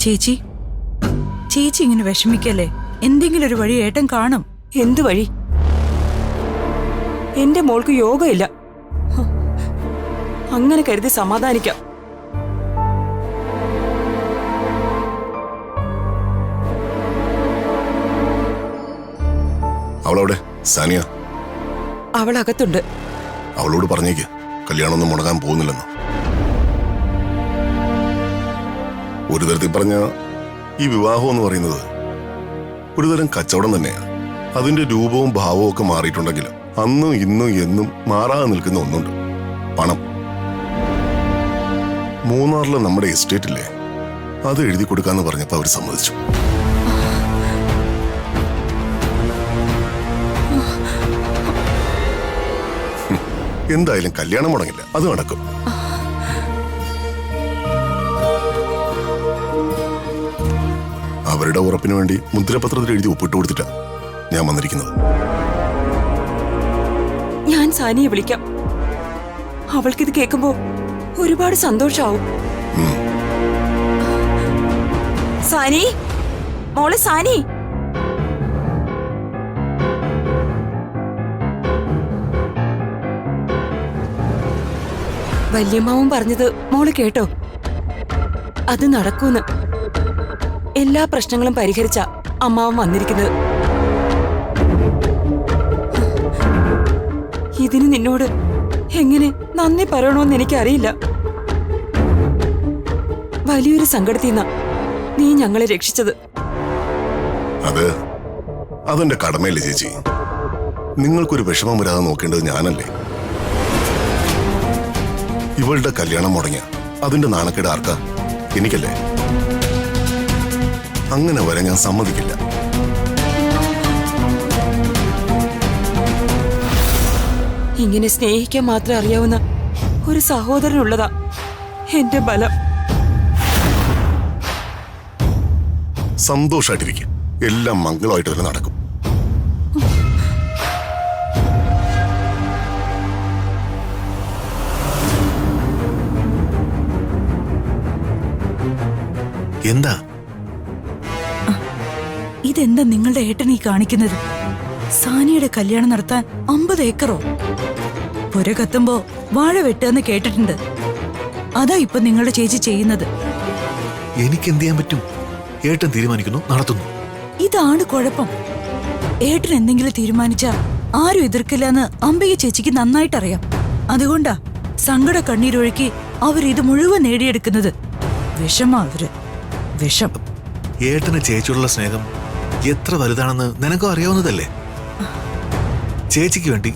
ചേച്ചി ചേച്ചി ഇങ്ങനെ വിഷമിക്കല്ലേ. എന്തെങ്കിലും ഒരു വഴി ഏട്ടൻ കാണും. എന്തു വഴി? എന്റെ മോൾക്ക് യോഗമില്ല. അങ്ങനെ കരുതി സമാധാനിക്കാം. അവളവിടെ സാനിയ? അവളകത്തുണ്ട്. അവളോട് പറഞ്ഞേക്ക് കല്യാണമൊന്നും മുടങ്ങാൻ പോകുന്നില്ലെന്ന്. ഒരു തരത്തിൽ പറഞ്ഞ ഈ വിവാഹം എന്ന് പറയുന്നത് ഒരുതരം കച്ചവടം തന്നെയാണ്. അതിന്റെ രൂപവും ഭാവവും ഒക്കെ മാറിയിട്ടുണ്ടെങ്കിലും അന്നും ഇന്നും എന്നും മാറാതെ നിൽക്കുന്ന ഒന്നുണ്ട്: പണം. മൂന്നാറിലെ നമ്മുടെ എസ്റ്റേറ്റില്ലേ, അത് എഴുതി കൊടുക്കാന്ന് പറഞ്ഞപ്പോ അവർ സമ്മതിച്ചു. എന്തായാലും കല്യാണം മുടങ്ങില്ല, അത് നടക്കും. അവരുടെ ഉറപ്പിന് വേണ്ടി മുദ്രപത്രത്തിൽ എഴുതി ഒപ്പിട്ട് കൊടുത്തിട്ടാ ഞാൻ വന്നിരിക്കുന്നത്. ഞാൻ സാനിയെ വിളിക്കാം. അവൾക്കിത് കേൾക്കുമ്പോ ഒരുപാട് സന്തോഷാവും. സാനി, മോളെ സാനി. വല്യമ്മാവും പറഞ്ഞത് മോള് കേട്ടോ? അത് നടക്കൂന്ന്. എല്ലാ പ്രശ്നങ്ങളും പരിഹരിച്ച അമ്മാവൻ വന്നിരിക്കുന്നത്. ഇതിന് നിന്നോട് എങ്ങനെ നന്ദി പറയണോന്ന് എനിക്കറിയില്ല. വലിയൊരു സങ്കടത്തിന്ന നീ ഞങ്ങളെ രക്ഷിച്ചത്. അതെന്റെ കടമയല്ലേ ചേച്ചി. നിങ്ങൾക്കൊരു വിഷമം വരാതെ നോക്കേണ്ടത് ഞാനല്ലേ. ഇവളുടെ കല്യാണം മുടങ്ങിയ അതിന്റെ നാണക്കേട് ആർക്കാ? എനിക്കല്ലേ. അങ്ങനെ വരെ ഞാൻ സമ്മതിക്കില്ല. ഇങ്ങനെ സ്നേഹിക്കാൻ മാത്രം അറിയാവുന്ന ഒരു സഹോദരനുള്ളതാ എന്റെ ബലം. സന്തോഷായിട്ടിരിക്കും. എല്ലാം മംഗളമായിട്ട് തന്നെ നടക്കും. എന്താ ഇതെന്താ നിങ്ങളുടെ ഏട്ടൻ ഈ കാണിക്കുന്നത്? സാനിയുടെ കല്യാണം നടത്താൻ 50 ഏക്കറോ? പുര കത്തുമ്പോ വാഴ വെട്ടുകയെന്ന് കേട്ടിട്ടുണ്ട്. അതാ ഇപ്പൊ നിങ്ങളുടെ ചേച്ചി ചെയ്യുന്നത്. എനിക്ക് എന്ത് ചെയ്യാൻ പറ്റും? ഏട്ടൻ തീരുമാനിക്കുന്നു, നടത്തുന്നു. ഇതാണ് കുഴപ്പം. ഏട്ടൻ എന്തെങ്കിലും തീരുമാനിച്ചാ ആരും എതിർക്കില്ലെന്ന് അംബിക ചേച്ചിക്ക് നന്നായിട്ടറിയാം. അതുകൊണ്ടാ സങ്കട കണ്ണീരൊഴുക്കി അവരിത് മുഴുവൻ നേടിയെടുക്കുന്നത്. വിഷമാ അവര്, വിഷം. ഏട്ടന് ചേച്ചിയോടുള്ള സ്നേഹം എത്ര വലുതാണെന്ന് നിനക്കും അറിയാവുന്നതല്ലേ? ചേച്ചിക്ക് വേണ്ടി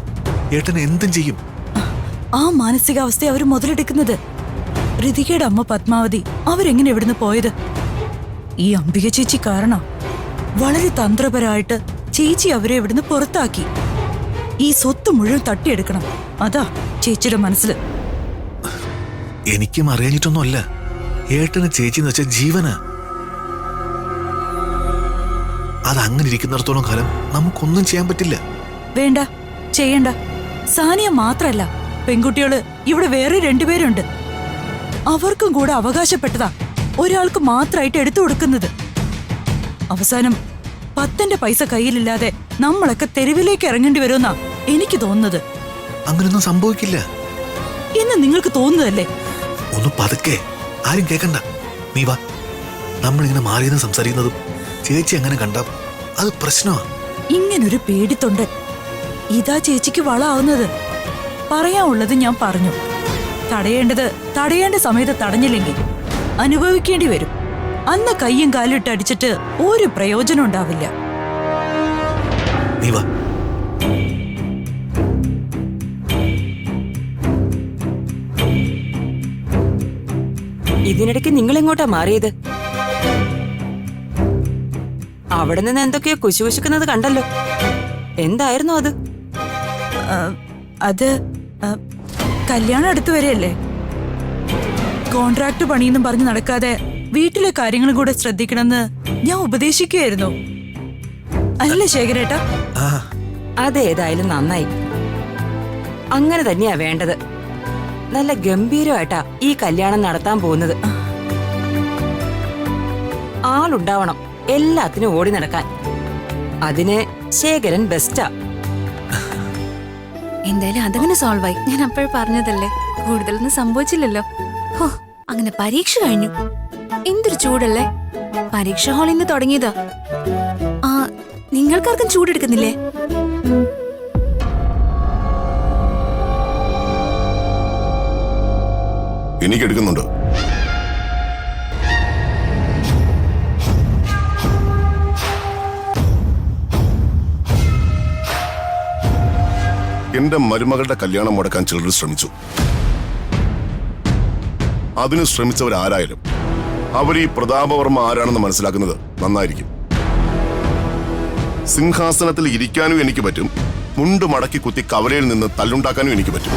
ഏട്ടൻ എന്തും ചെയ്യും. ആ മാനസികാവസ്ഥ അവർ മുതലെടുക്കുന്നത്. ഋതികയുടെ അമ്മ പത്മാവതി അവരെങ്ങനെ ഇവിടുന്ന് പോയത്? ഈ അംബിക ചേച്ചി കാരണം. വളരെ തന്ത്രപരമായിട്ട് ചേച്ചി അവരെ ഇവിടുന്ന് പുറത്താക്കി. ഈ സ്വത്ത് മുഴുവൻ തട്ടിയെടുക്കണം, അതാ ചേച്ചിയുടെ മനസ്സിൽ. എനിക്കും അറിയാഞ്ഞിട്ടൊന്നുമല്ല. ഏട്ടന് ചേച്ചി എന്ന് വെച്ച ജീവനാ. അതങ്ങനെ ഇരിക്കുന്നിടത്തോളം കാലം നമുക്കൊന്നും ചെയ്യാൻ പറ്റില്ല. വേണ്ട, ചെയ്യണ്ട. സാനിയ മാത്രല്ല, പെൺകുട്ടികള് ഇവിടെ വേറെ 2 പേരുണ്ട്. അവർക്കും കൂടെ അവകാശപ്പെട്ടതാ ഒരാൾക്ക് മാത്രമായിട്ട് എടുത്തു കൊടുക്കുന്നത്. അവസാനം 10 പൈസ കയ്യിലില്ലാതെ നമ്മളൊക്കെ തെരുവിലേക്ക് ഇറങ്ങേണ്ടി വരുമെന്നാ എനിക്ക് തോന്നുന്നത്. അങ്ങനൊന്നും സംഭവിക്കില്ല എന്ന് നിങ്ങൾക്ക് തോന്നുന്നതല്ലേ? ഒന്ന് പതുക്കെ, ആരും കേക്കണ്ട. നീ വാ. നമ്മളിങ്ങനെ മാറിയെന്ന് സംസാരിക്കുന്നതും ചേച്ചി അങ്ങനെ കണ്ട അത് പ്രശ്നമാ. ഇങ്ങനൊരു പേടിത്തൊണ്ടൻ ഇതാ ചേച്ചിക്ക് വളാവുന്നത്. പറയാനുള്ളത് ഞാൻ പറഞ്ഞു. തടയേണ്ടത് തടയേണ്ട സമയത്ത് തടഞ്ഞില്ലെങ്കിൽ അനുഭവിക്കേണ്ടി വരും. അന്ന് കയ്യും കാലും ഇട്ട് അടിച്ചിട്ട് ഒരു പ്രയോജനം ഉണ്ടാവില്ല. നീ വാ. ഇതിനിടയ്ക്ക് നിങ്ങൾ എങ്ങോട്ടാ മാറിയത്? അവിടെ നിന്ന് എന്തൊക്കെയോ കുശുകുശുക്കുന്നത് കണ്ടല്ലോ. എന്തായിരുന്നു അത്? അത് കല്യാണം അടുത്ത് വരെയല്ലേ. കോൺട്രാക്ട് പണിയെന്നും പറഞ്ഞ് നടക്കാതെ വീട്ടിലെ കാര്യങ്ങളും കൂടെ ശ്രദ്ധിക്കണമെന്ന് ഞാൻ ഉപദേശിക്കുകയായിരുന്നു. അല്ലേ ശേഖരേട്ടാ? അതേതായാലും നന്നായി. അങ്ങനെ തന്നെയാ വേണ്ടത്. നല്ല ഗംഭീരമായിട്ടാ ഈ കല്യാണം നടത്താൻ പോകുന്നത്. ആളുണ്ടാവണം എല്ലാത്തിനും ഓടി നടക്കാൻ. അതിന് ശേഖരൻ ബെസ്റ്റാ. എന്തായാലും അതങ്ങനെ സോൾവ് ആയി. ഞാൻ അപ്പോഴും പറഞ്ഞതല്ലേ, കൂടുതലൊന്നും സംഭവിച്ചില്ലല്ലോ. ഹോ, അങ്ങനെ പരീക്ഷ കഴിഞ്ഞു. എന്തൊരു ചൂടല്ലേ. പരീക്ഷ ഹാളിൽ നിന്ന് തുടങ്ങിയതാ. ആ, നിങ്ങൾക്കാർക്കും ചൂടെടുക്കുന്നില്ലേ? എനിക്കെടുക്കുന്നുണ്ട്. എന്റെ മരുമകളുടെ കല്യാണം മുടക്കാൻ ചിലർ ശ്രമിച്ചു. അതിന് ശ്രമിച്ചവരാരായാലും അവർ ഈ പ്രതാപവർമ്മ ആരാണെന്ന് മനസ്സിലാക്കുന്നത് നന്നായിരിക്കും. സിംഹാസനത്തിൽ ഇരിക്കാനും എനിക്ക് പറ്റും, മുണ്ട് മടക്കി കുത്തി കവലയിൽ നിന്ന് തല്ലുണ്ടാക്കാനും എനിക്ക് പറ്റും.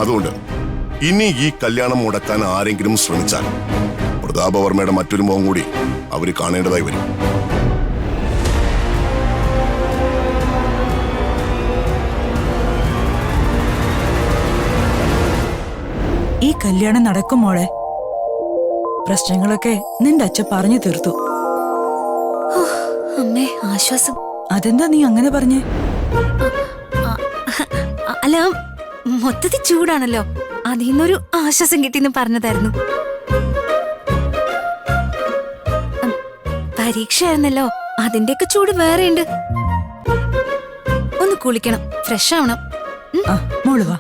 അതുകൊണ്ട് ഇനി ഈ കല്യാണം മുടക്കാൻ ആരെങ്കിലും ശ്രമിച്ചാൽ പ്രതാപവർമ്മയുടെ മറ്റൊരു മുഖം കൂടി അവര് കാണേണ്ടതായി വരും. ഈ കല്യാണം നടക്കും മോളെ. പ്രശ്നങ്ങളൊക്കെ നിന്റെ അച്ഛൻ പറഞ്ഞു തീർത്തു. ഹോ, അമ്മേ ആശ്വാസം. അതെന്താ നീ അങ്ങനെ പറഞ്ഞേ? അല്ല, മൊത്തത്തിൽ ചൂടാണല്ലോ, അതിൽ നിന്നൊരു ആശ്വാസം കിട്ടിയെന്ന് പറഞ്ഞതായിരുന്നു. പരീക്ഷയായിരുന്നല്ലോ, അതിന്റെയൊക്കെ ചൂട് വേറെയുണ്ട്. ഒന്ന് കുളിക്കണം, ഫ്രഷ് ആവണം. ആ മോള് വാ.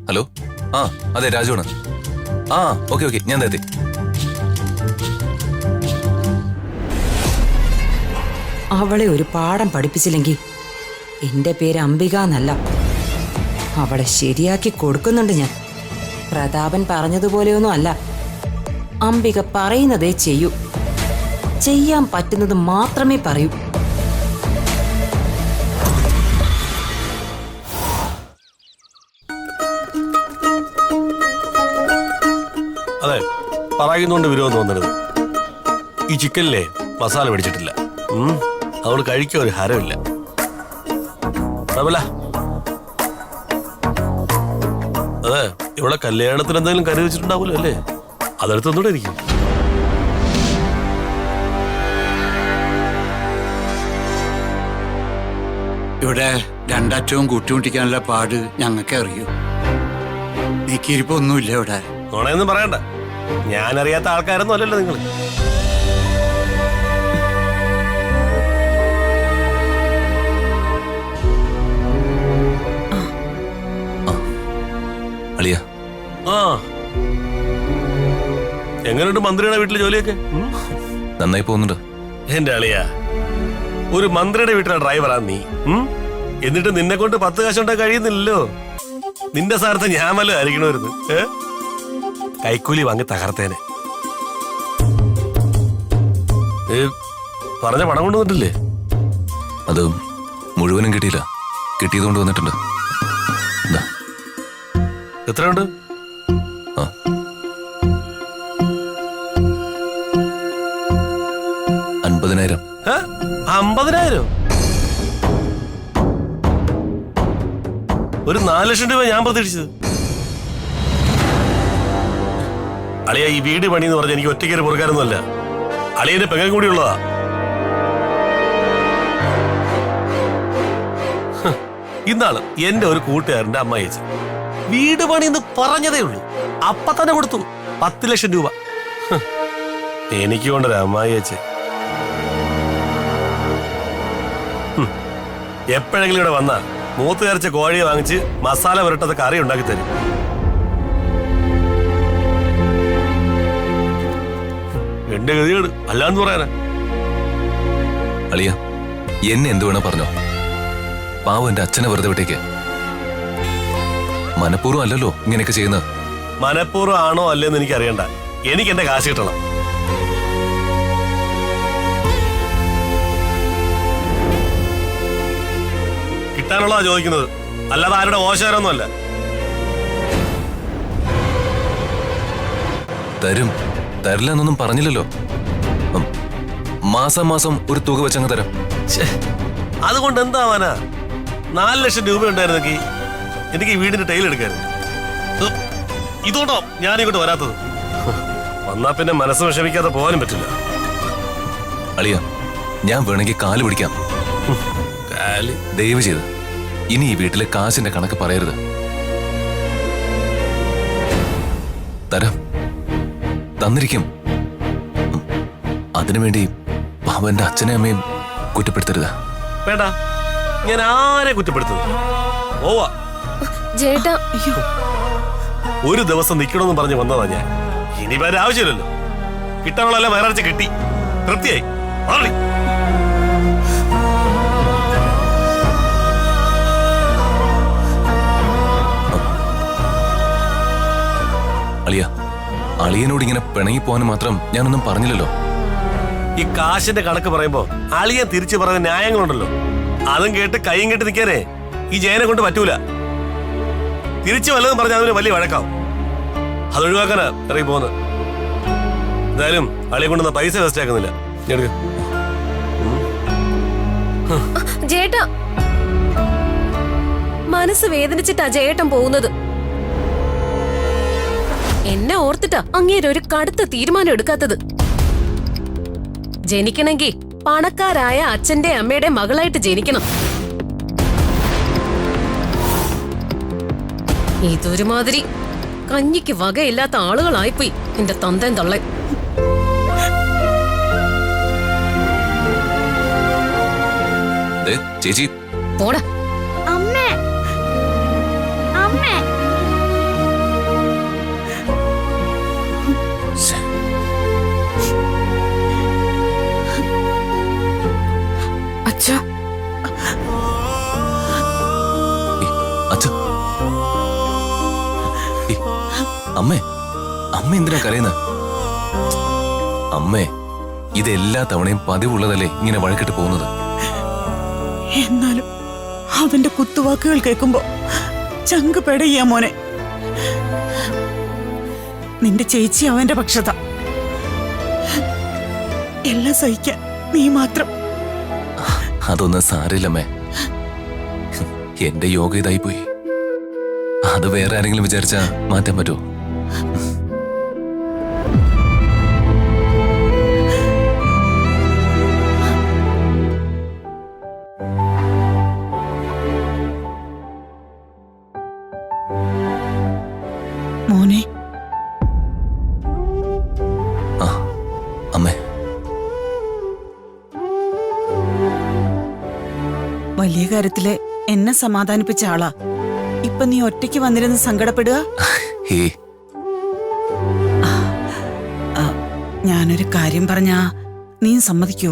ഹലോ, ആ അതെ രാജുവാണ്. ആ ഓക്കെ ഞാൻ എത്തി. അവളെ ഒരു പാഠം പഠിപ്പിച്ചില്ലെങ്കിൽ എന്റെ പേര് അംബിക എന്നല്ല. അവളെ ശരിയാക്കി കൊടുക്കുന്നുണ്ട് ഞാൻ. പ്രതാപൻ പറഞ്ഞതുപോലെയൊന്നും അല്ല. അംബിക പറയുന്നതേ ചെയ്യൂ, ചെയ്യാൻ പറ്റുന്നത് മാത്രമേ പറയൂ. അതെ, പറയുന്നുണ്ട് വിരോധം തോന്നരുത്. ഈ ചിക്കനിലെ മസാല പിടിച്ചിട്ടില്ല, അതുകൊണ്ട് കഴിക്കാൻ ഒരു ഹരമില്ല. അതെ, ഇവിടെ കല്യാണത്തിന് എന്തെങ്കിലും കരുതി വെച്ചിട്ടുണ്ടാവുമല്ലോ അല്ലേ? അതെടുത്തൊന്നുകൂടെ ഇരിക്കും. ഇവിടെ രണ്ടറ്റവും കൂട്ടിമുട്ടിക്കാനുള്ള പാട് ഞങ്ങൾക്ക് അറിയൂ. നീക്കിയിരിപ്പൊന്നുമില്ല ഇവിടെ. നുണയൊന്നും പറയണ്ട, ഞാനറിയാത്ത ആൾക്കാരൊന്നും അല്ലല്ലോ നിങ്ങൾ. അളിയ, ആ എങ്ങനെയുണ്ട് മന്ത്രിയുടെ വീട്ടിലെ ജോലിയൊക്കെ? നന്നായി പോകുന്നുണ്ട്. എന്റെ അളിയ, ഒരു മന്ത്രിയുടെ വീട്ടിലെ ഡ്രൈവറാ നീ. എന്നിട്ട് നിന്നെ കൊണ്ട് 10 കാശുണ്ടാക്കാൻ കഴിയുന്നില്ലല്ലോ. നിന്റെ സ്ഥാനത്ത് ഞാൻ വല്ല ആയിരിക്കണമായിരുന്നു. കൈക്കൂലി വാങ്ങി തകർത്തേനെ. പറഞ്ഞ പണം കൊണ്ടുവന്നിട്ടില്ലേ? അത് മുഴുവനും കിട്ടിയില്ല, കിട്ടിയതുകൊണ്ട് വന്നിട്ടുണ്ട്. എത്രയുണ്ട്? 50,000. 50,000? ഒരു 4 ലക്ഷം രൂപ ഞാൻ പ്രതീക്ഷിച്ചത്. അളിയ, ഈ വീട് പണി എന്ന് പറഞ്ഞ എനിക്ക് ഒറ്റയ്ക്ക് പൊറുക്കാനൊന്നുമല്ല. അളിയന്റെ പെങ്ങൻ കൂടി ഉള്ളതാ. ഇന്നാള് എന്റെ ഒരു കൂട്ടുകാരന്റെ അമ്മായിച്ച വീട് പണി എന്ന് പറഞ്ഞതേ ഉള്ളൂ, അപ്പൊ തന്നെ കൊടുത്തു 10 ലക്ഷം രൂപ. എനിക്ക് കൊണ്ടൊരു അമ്മായിച്ച എപ്പോഴെങ്കിലും ഇവിടെ വന്നാ മൂത്ത് കരച്ച കോഴിയെ വാങ്ങിച്ച് മസാല പുരട്ടത് കറി ഉണ്ടാക്കി തരും. എന്റെ ഗതികേട് അല്ലാന്ന് പറയാനാ. അളിയ, എന്നെ എന്ത് വേണോ പറഞ്ഞോ. പാവം എന്റെ അച്ഛനെ വെറുതെ വിട്ടേക്ക്. മനഃപൂർവ്വം അല്ലല്ലോ ഇങ്ങനെയൊക്കെ ചെയ്യുന്നത്. മനഃപൂർവ്വം ആണോ അല്ലേന്ന് എനിക്ക് അറിയണ്ട, എനിക്ക് എന്റെ കാശ് കിട്ടണം. കിട്ടാനുള്ളതാ ചോദിക്കുന്നത്, അല്ലാതെ ആരുടെ മോശകരമൊന്നും അല്ല. തരും തരില്ല എന്നൊന്നും പറഞ്ഞില്ലല്ലോ. മാസം ഒരു തുക വെച്ചങ്ങ് തരാം. അതുകൊണ്ട് എന്താവാനാ? 4 ലക്ഷം രൂപ ഉണ്ടായിരുന്നെങ്കിൽ എനിക്ക് ഈ വീടിന്റെ ടൈൽ എടുക്കായിരുന്നു. ഇതോട്ടോ ഞാനിങ്ങോട്ട് വരാത്തത്. വന്നാ പിന്നെ മനസ്സ് വിഷമിക്കാതെ പോകാനും പറ്റില്ല. അളിയ, ഞാൻ വേണമെങ്കിൽ കാല് പിടിക്കാം. കാല് ദയവ് ചെയ്ത് ഇനി ഈ വീട്ടിലെ കാശിന്റെ കണക്ക് പറയരുത്. തരാം, തന്നിരിക്കും. അതിനുവേണ്ടി അവന്റെ അച്ഛനെയും അമ്മയും കുറ്റപ്പെടുത്തരുത്. വേണ്ട, ഞാൻ ആരെ കുറ്റപ്പെടുത്തുന്നു? ഓവാ, ചേട്ടാ. ഒരു ദിവസം നിൽക്കണമെന്ന് പറഞ്ഞ് വന്നതാ ഞാൻ. ഇനി വേറെ ആവശ്യമില്ലല്ലോ. കിട്ടാനുള്ളതെല്ലാം വേറെ കിട്ടി, തൃപ്തിയായി. മാറി. അളിയ, അളിയനോട് ഇങ്ങനെ പിണങ്ങി പോകാൻ മാത്രം ഞാനൊന്നും പറഞ്ഞില്ലല്ലോ. ഈ കാശിന്റെ കണക്ക് പറയുമ്പോ അളിയൻ തിരിച്ചു പറയുന്ന ന്യായങ്ങളുണ്ടല്ലോ, അതും കേട്ട് കൈയും കെട്ടി നിൽക്കാനേ ഈ ജയനെ കൊണ്ട് പറ്റൂല. തിരിച്ചു വല്ലതും പറഞ്ഞാൽ അതിന് വലിയ വഴക്കാവും. അതൊഴിവാക്കാനാ ഇറങ്ങി പോകുന്നത്. എന്തായാലും അളിയെ കൊണ്ടുവന്ന പൈസ വേസ്റ്റ് ആക്കുന്നില്ല. ചേട്ടാ, മനസ്സ് വേദനിച്ചിട്ടാ ചേട്ടൻ പോകുന്നത്. എന്നെ ഓർത്തിട്ടാ അങ്ങേരൊരു കടുത്ത തീരുമാനം എടുക്കാത്തത്. ജനിക്കണമെങ്കിൽ പണക്കാരായ അച്ഛന്റെ അമ്മയുടെ മകളായിട്ട് ജനിക്കണം. ഇതൊരുമാതിരി കഞ്ഞിക്ക് വകയില്ലാത്ത ആളുകളായിപ്പോയി എന്റെ തന്തേൻ തള്ളൻ. ചേച്ചി പോടാ. അമ്മേ, അമ്മേ. അച്ഛാ, അച്ഛ, അമ്മേ, അമ്മ എന്തിനാ കരയുന്നത്? അമ്മേ, ഇതെല്ലാ തവണയും പതിവുള്ളതല്ലേ ഇങ്ങനെ വഴക്കിട്ട് പോകുന്നത്? എന്നാലും അവന്റെ കുത്തുവാക്കുകൾ കേൾക്കുമ്പോ ചങ്ക് പെടയ്യാ മോനെ. നിന്റെ ചേച്ചി അവന്റെ പക്ഷത. എല്ലാം സഹിക്കാൻ നീ മാത്രം. അതൊന്നും സാരില്ലമ്മേ. എന്റെ യോഗ ഇതായി പോയി. അത് വേറെ ആരെങ്കിലും വിചാരിച്ചാ മാറ്റാൻ പറ്റുമോ? മോനെ, ആ അമ്മേ, വലിയ കാര്യത്തില് എന്നെ സമാധാനിപ്പിച്ച ആളാ. ഇപ്പൊ നീ ഒറ്റയ്ക്ക് വന്നിരുന്ന് സങ്കടപ്പെടുക. ഹേ, ഞാനൊരു കാര്യം പറഞ്ഞാ നീ സമ്മതിക്കോ?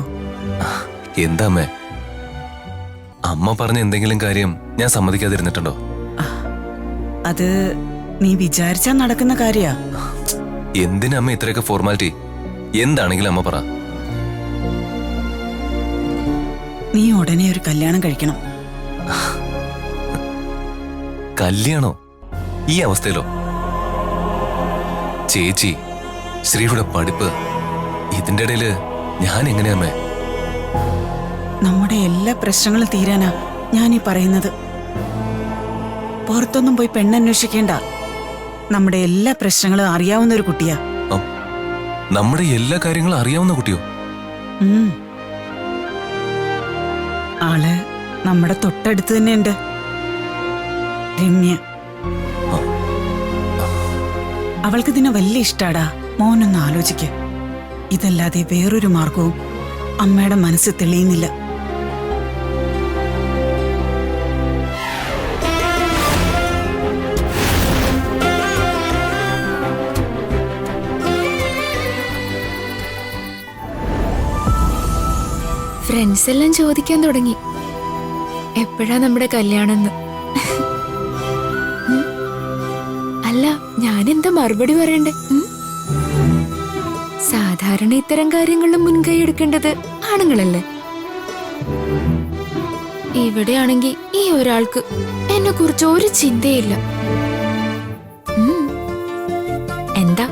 എന്താ അമ്മേ? അമ്മ പറഞ്ഞ എന്തെങ്കിലും കാര്യം ഞാൻ സമ്മതിക്കാതിരുന്നിട്ടുണ്ടോ? അത് നീ വിചാരിച്ചാ നടക്കുന്ന കാര്യാ. എന്തിനാ അമ്മ ഇത്രയൊക്കെ ഫോർമാലിറ്റി? എന്താണെങ്കിലും അമ്മ പറ. നീ ഉടനെ ഒരു കല്യാണം കഴിക്കണം. കല്യാണോ? ഈ അവസ്ഥയിലോ? ചേച്ചി, ശ്രീയുടെ പഠിപ്പ്, ഇതിന്റെ ഇടയില് ഞാൻ എങ്ങനെയാ അമ്മേ? നമ്മുടെ എല്ലാ പ്രശ്നങ്ങളും തീരാനാ ഞാൻ ഈ പറയുന്നത്. പുറത്തൊന്നും പോയി പെണ്ണന്വേഷിക്കേണ്ട. നമ്മുടെ എല്ലാ പ്രശ്നങ്ങളും അറിയാവുന്ന ഒരു കുട്ടിയാ. നമ്മുടെ എല്ലാ കാര്യങ്ങളും അറിയാവുന്ന കുട്ടിയോ? ആള് നമ്മുടെ തൊട്ടടുത്ത് തന്നെ ഉണ്ട്. രമ്യ. അവൾക്ക് ഇതിനെ വലിയ ഇഷ്ടാടാ. മോനൊന്ന് ആലോചിക്ക്. ഇതല്ലാതെ വേറൊരു മാർഗവും അമ്മയുടെ മനസ്സ് തെളിയുന്നില്ല. ഫ്രണ്ട്സ് എല്ലാം ചോദിക്കാൻ തുടങ്ങി എപ്പോഴാ നമ്മുടെ കല്യാണമെന്ന്. അല്ല, ഞാനെന്താ മറുപടി പറയണ്ടേ? സാധാരണ ഇത്തരം കാര്യങ്ങളിലും മുൻകൈ എടുക്കേണ്ടത് ആണുങ്ങളല്ലേ? ഇവിടെയാണെങ്കി ഈ ഒരാൾക്ക് എന്നെ കുറിച്ച് ഒരു ചിന്തയില്ല. എന്താ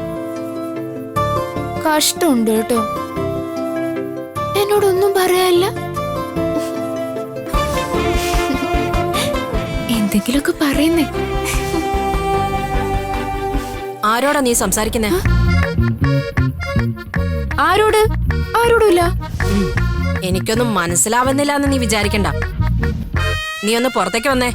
കഷ്ടമുണ്ട് കേട്ടോ. എന്നോടൊന്നും പറയാല്ല. എന്തെങ്കിലുമൊക്കെ പറയുന്നേ. ആരോടാ നീ സംസാരിക്കുന്നേ? ആരോട്? ആരോടുമില്ല. എനിക്കൊന്നും മനസ്സിലാവുന്നില്ല എന്ന് നീ വിചാരിക്കണ്ട. നീ ഒന്ന് പുറത്തേക്ക് വന്നേ.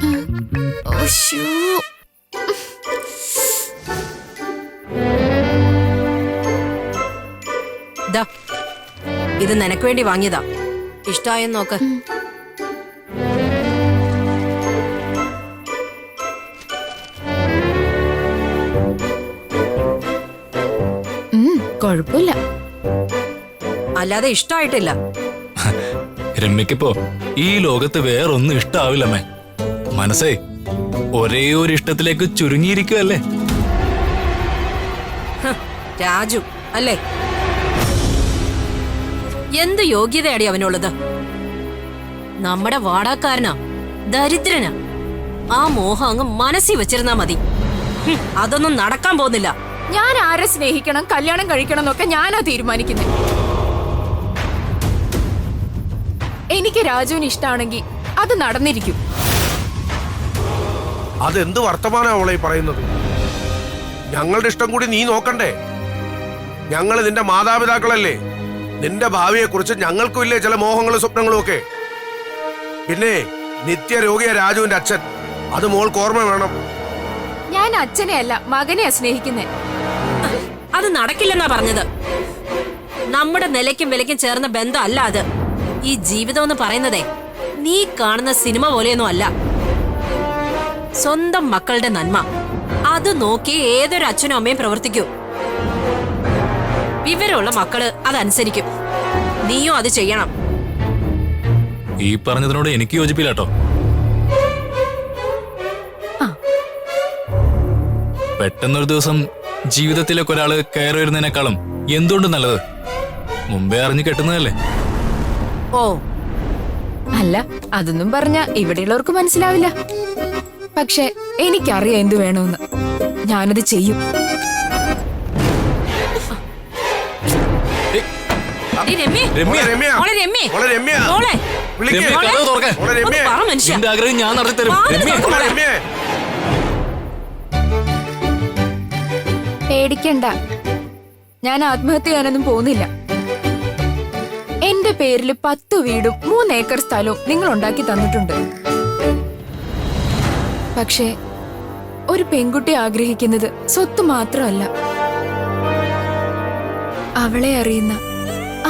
ദാ, ഇത് നിനക്ക് വേണ്ടി വാങ്ങിയതാ. ഇഷ്ടായെന്ന് നോക്ക്. കുഴപ്പമില്ല. അല്ലാതെ ഇഷ്ടമായിട്ടില്ല. രമ്യക്കിപ്പോ ഈ ലോകത്ത് വേറൊന്നും ഇഷ്ടാവില്ലമ്മേ. മനസ്സേ ഒരേ ഒരു ഇഷ്ടത്തിലേക്ക് ചുരുങ്ങിയിരിക്കുവല്ലേ. രാജു അല്ലേ? എന്ത് യോഗ്യതയാടി അവനുള്ളത്? നമ്മുടെ വാടാക്കാരനാ, ദരിദ്രനാ. ആ മോഹം അങ്ങ് മനസ്സിൽ വെച്ചിരുന്നാ മതി. അതൊന്നും നടക്കാൻ പോകുന്നില്ല. ഞാൻ ആരെ സ്നേഹിക്കണം, കല്യാണം കഴിക്കണം എന്നൊക്കെ ഞാനാ തീരുമാനിക്കുന്നത്. എനിക്ക് രാജുവിന് ഇഷ്ടമാണെങ്കിൽ അത് നടന്നിരിക്കും. അതെന്ത് വർത്തമാനാ അവളെ പറയുന്നത്? ഞങ്ങളുടെ ഇഷ്ടം കൂടി നീ നോക്കണ്ടേ? ഞങ്ങൾ നിന്റെ മാതാപിതാക്കളല്ലേ? നിന്റെ ഭാവിയെക്കുറിച്ച് ഞങ്ങൾക്കും ഇല്ലേ ചില മോഹങ്ങളും സ്വപ്നങ്ങളും ഒക്കെ? പിന്നെ നിത്യരോഗിയ രാജുവിന്റെ അച്ഛൻ, അത് മോൾക്ക് ഓർമ്മ വേണം. ഞാൻ അച്ഛനെ അല്ല മകനെയാ സ്നേഹിക്കുന്നേ. അത് നടക്കില്ലെന്നാ പറഞ്ഞത്. നമ്മുടെ നിലയ്ക്കും വിലയ്ക്കും ചേർന്ന ബന്ധം അല്ല അത്. ഈ ജീവിതം എന്ന് പറയുന്നതേ നീ കാണുന്ന സിനിമ പോലെയൊന്നും അല്ല. സ്വന്തം മക്കളുടെ നന്മ അത് നോക്കി ഏതൊരു അച്ഛനും അമ്മയും പ്രവർത്തിക്കൂ. വിവരമുള്ള മക്കള് അതനുസരിക്കും. നീയും അത് ചെയ്യണം. ഈ പറഞ്ഞതിനോട് എനിക്ക് യോജിപ്പില്ല കേട്ടോ. പെട്ടെന്നൊരു ദിവസം ജീവിതത്തിലേക്ക് ഒരാള് കയറി വരുന്നതിനേക്കാളും എന്തുകൊണ്ട് നല്ലത് മുമ്പേ അറിഞ്ഞു കെട്ടുന്നതല്ലേ. ഓ അല്ല, അതൊന്നും പറഞ്ഞ ഇവിടെയുള്ളവർക്ക് മനസ്സിലാവില്ല. പക്ഷെ എനിക്കറിയാം എന്തു വേണമെന്ന്. ഞാനത് ചെയ്യും. നിന്റെ ആഗ്രഹം ഞാൻ നടത്തിത്തരും. പേടിക്കണ്ട, ഞാൻ ആത്മഹത്യ ചെയ്യാനൊന്നും പോകുന്നില്ല. എന്റെ പേരിൽ 10 വീടും 3 ഏക്കർ സ്ഥലവും നിങ്ങൾ ഉണ്ടാക്കി തന്നിട്ടുണ്ട്. പക്ഷേ ഒരു പെൺകുട്ടി ആഗ്രഹിക്കുന്നത് സ്വത്ത് മാത്രമല്ല, അവളെ അറിയുന്ന,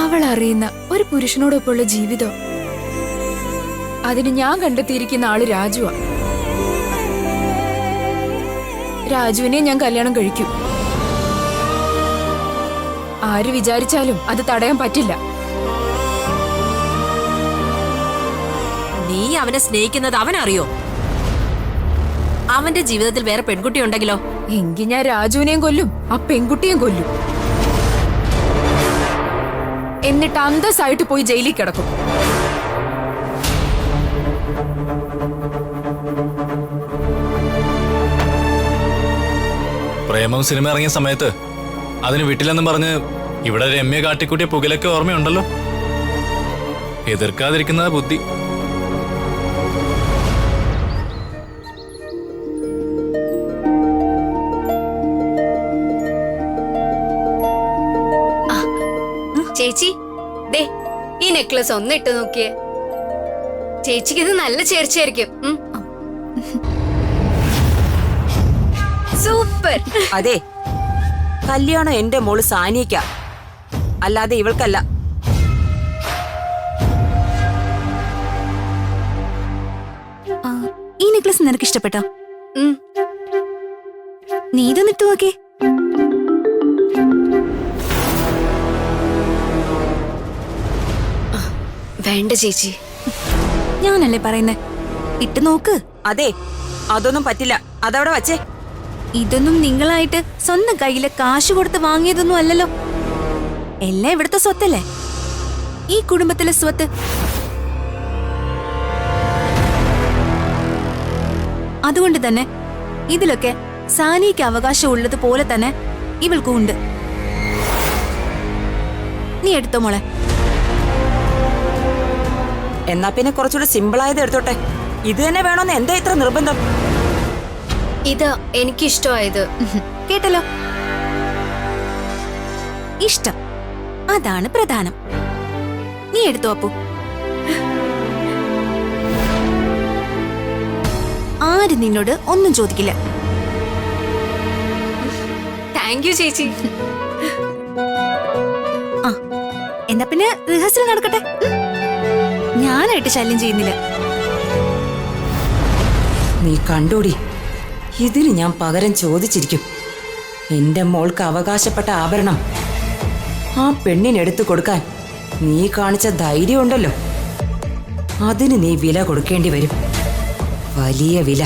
അവൾ അറിയുന്ന ഒരു പുരുഷനോടൊപ്പമുള്ള ജീവിതം. അതിന് ഞാൻ കണ്ടെത്തിയിരിക്കുന്ന ആള് രാജുവാ. രാജുവിനെ ഞാൻ കല്യാണം കഴിക്കും. ആര് വിചാരിച്ചാലും അത് തടയാൻ പറ്റില്ല. നീ അവനെ സ്നേഹിക്കുന്നത് അവനറിയോ? അവന്റെ ജീവിതത്തിൽ വേറെ പെൺകുട്ടി ഉണ്ടെങ്കിലോ? എങ്കിൽ ഞാൻ രാജുവിനെയും കൊല്ലും, ആ പെൺകുട്ടിയെയും കൊല്ലും. എന്നിട്ട് അന്തസ്സായിട്ട് പോയി ജയിലിൽ കിടക്കും. പ്രേമം സിനിമ ഇറങ്ങിയ സമയത്ത് അതിന് വിട്ടില്ലെന്നും പറഞ്ഞ് ഇവിടെ രമ്യ കാട്ടിക്കൂട്ടിയ പുകലൊക്കെ ഓർമ്മയുണ്ടല്ലോ. എതിർക്കാതിരിക്കുന്നതാ ബുദ്ധി. ചേച്ചി, ദേ ഈ നെക്ലസ് ഒന്ന് ഇട്ട് നോക്കിയേ. ചേച്ചിക്ക് ഇത് നല്ല ചേർച്ചയായിരിക്കും. സൂപ്പർ. അതെ, കല്യാണം എന്റെ മോള് സാനിയയ്ക്ക, അല്ലാതെ ഇവൾക്കല്ല. ഈ നെക്ലസ് നിനക്ക് ഇഷ്ടപ്പെട്ടോ? നീ ഇതൊന്ന് ഇട്ട് നോക്കേ. വേണ്ട ചേച്ചി, ഞാനല്ലേ പറയുന്നേ, ഇട്ട് നോക്ക്. അതെ, അതൊന്നും പറ്റില്ല. അതവിടെ വച്ചേ. ഇതൊന്നും നിങ്ങളായിട്ട് സ്വന്തം കയ്യിലെ കാശ് കൊടുത്ത് വാങ്ങിയതൊന്നും അല്ലല്ലോ. എല്ലാം ഇവിടുത്തെ സ്വത്തല്ലേ, ഈ കുടുംബത്തിലെ സ്വത്ത്. അതുകൊണ്ട് തന്നെ ഇതിലൊക്കെ സാനിക്ക് അവകാശം ഉള്ളത് പോലെ തന്നെ ഇവൾക്കും ഉണ്ട്. നീ എടുത്തോ മോളെ. എന്നാ പിന്നെ കുറച്ചുകൂടി സിമ്പിളായത് എടുത്തോട്ടെ. ഇത് തന്നെ വേണോന്ന് എന്താ ഇത്ര നിർബന്ധം? ഇത് എനിക്കിഷ്ടമായത്. കേട്ടല്ലോ, ഇഷ്ടം അതാണ് പ്രധാനം. നീ എടുത്തോ അപ്പു. ആരും നിന്നോട് ഒന്നും ചോദിക്കില്ല. താങ്ക് യു ചേച്ചി. ആ എന്നാ പിന്നെ റിഹേഴ്സൽ നടക്കട്ടെ. ഞാനായിട്ട് ശല്യം ചെയ്യുന്നില്ല. നീ കണ്ടോടി, ഇതിന് ഞാൻ പകരം ചോദിച്ചിരിക്കും. എന്റെ മോൾക്ക് അവകാശപ്പെട്ട ആഭരണം ആ പെണ്ണിനെടുത്തു കൊടുക്കാൻ നീ കാണിച്ച ധൈര്യമുണ്ടല്ലോ, അതിന് നീ വില കൊടുക്കേണ്ടി വരും. വലിയ വില.